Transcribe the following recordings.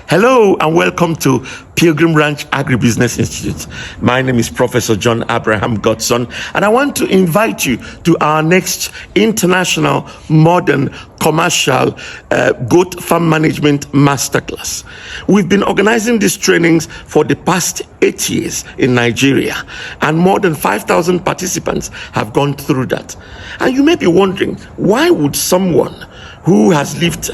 Hello and welcome to Pilgrim Ranch Agribusiness Institute. My name is Professor John Abraham Godson, and I want to invite you to our next international modern commercial goat farm management masterclass. We've been organizing these trainings for the past 8 years in Nigeria, and more than 5,000 participants have gone through that. And you may be wondering, why would someone who has lived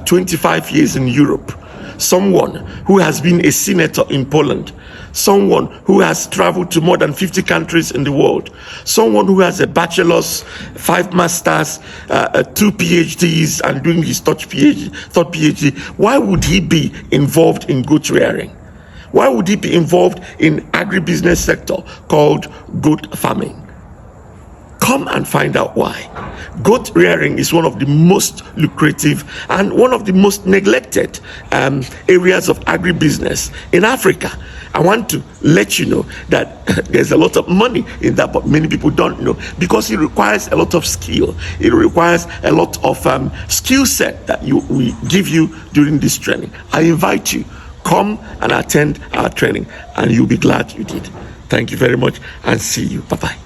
25 years in Europe, someone who has been a senator in Poland, someone who has traveled to more than 50 countries in the world, someone who has a bachelor's, 5 masters, 2 PhDs, and doing his third PhD, why would he be involved in goat rearing? Why would he be involved in agribusiness sector called goat farming? Come and find out why. Goat rearing is one of the most lucrative and one of the most neglected areas of agribusiness in Africa. I want to let you know that there's a lot of money in that, but many people don't know because it requires a lot of skill. It requires a lot of skill set that we give you during this training. I invite you, come and attend our training, and you'll be glad you did. Thank you very much, and see you. Bye-bye.